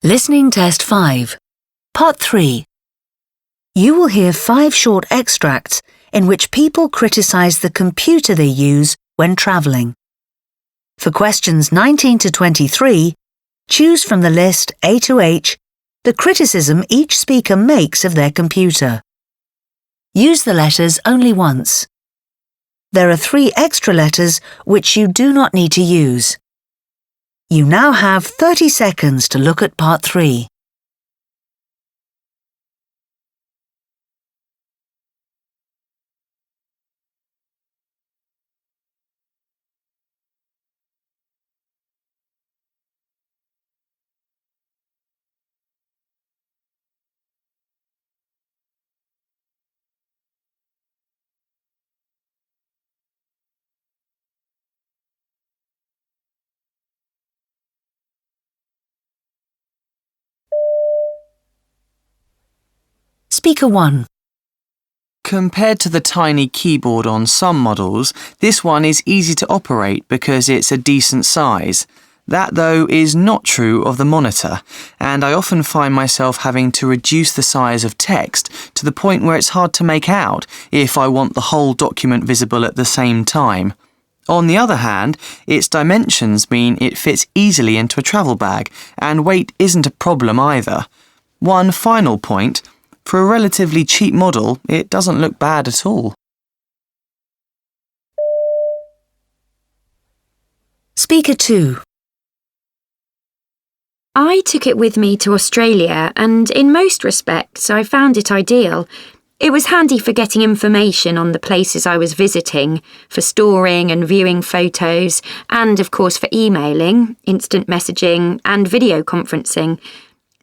Listening Test 5, Part 3. You will hear 5 short extracts in which people criticise the computer they use when travelling. For questions 19 to 23, choose from the list A to H the criticism each speaker makes of their computer. Use the letters only once. There are 3 extra letters which you do not need to use. You now have 30 seconds to look at Part 3. Speaker 1. Compared to the tiny keyboard on some models, this one is easy to operate because it's a decent size. That, though, is not true of the monitor, and I often find myself having to reduce the size of text to the point where it's hard to make out if I want the whole document visible at the same time. On the other hand, its dimensions mean it fits easily into a travel bag, and weight isn't a problem either. One final point. For a relatively cheap model, it doesn't look bad at all. Speaker 2. I took it with me to Australia and in most respects I found it ideal. It was handy for getting information on the places I was visiting, for storing and viewing photos, and of course for emailing, instant messaging and video conferencing.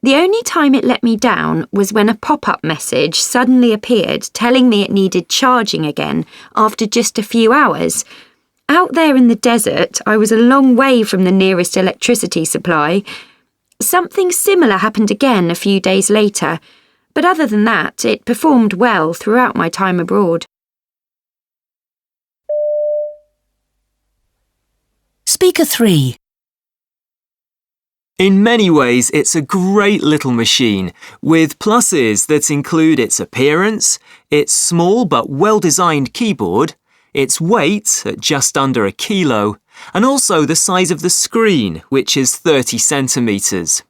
The only time it let me down was when a pop-up message suddenly appeared telling me it needed charging again after just a few hours. Out there in the desert, I was a long way from the nearest electricity supply. Something similar happened again a few days later, but other than that, it performed well throughout my time abroad. Speaker 3. In many ways, it's a great little machine, with pluses that include its appearance, its small but well-designed keyboard, its weight at just under a kilo, and also the size of the screen, which is 30 centimetres.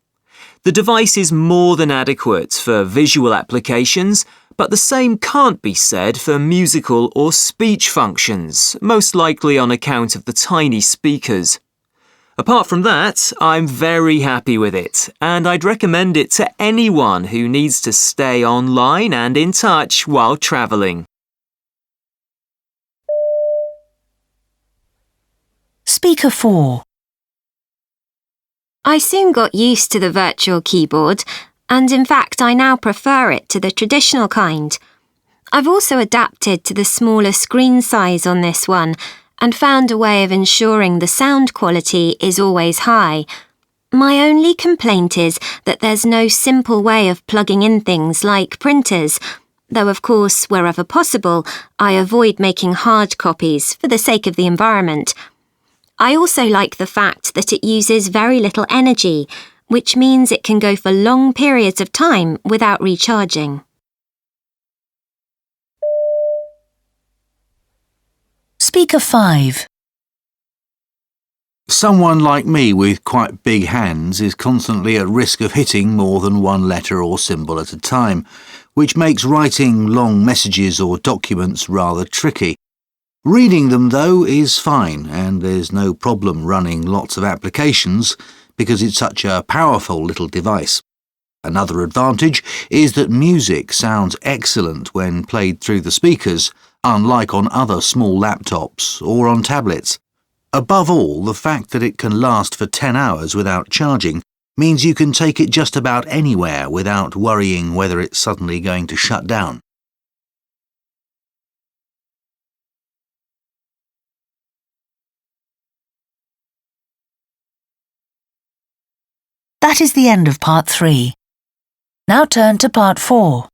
The device is more than adequate for visual applications, but the same can't be said for musical or speech functions, most likely on account of the tiny speakers. Apart from that, I'm very happy with it, and I'd recommend it to anyone who needs to stay online and in touch while travelling. Speaker 4. I soon got used to the virtual keyboard, and in fact I now prefer it to the traditional kind. I've also adapted to the smaller screen size on this one, and found a way of ensuring the sound quality is always high. My only complaint is that there's no simple way of plugging in things like printers, though of course, wherever possible, I avoid making hard copies for the sake of the environment. I also like the fact that it uses very little energy, which means it can go for long periods of time without recharging. Speaker 5. Someone like me with quite big hands is constantly at risk of hitting more than one letter or symbol at a time, which makes writing long messages or documents rather tricky. Reading them, though, is fine, and there's no problem running lots of applications because it's such a powerful little device. Another advantage is that music sounds excellent when played through the speakers, unlike on other small laptops or on tablets. Above all, the fact that it can last for 10 hours without charging means you can take it just about anywhere without worrying whether it's suddenly going to shut down. That is the end of Part 3. Now turn to Part 4.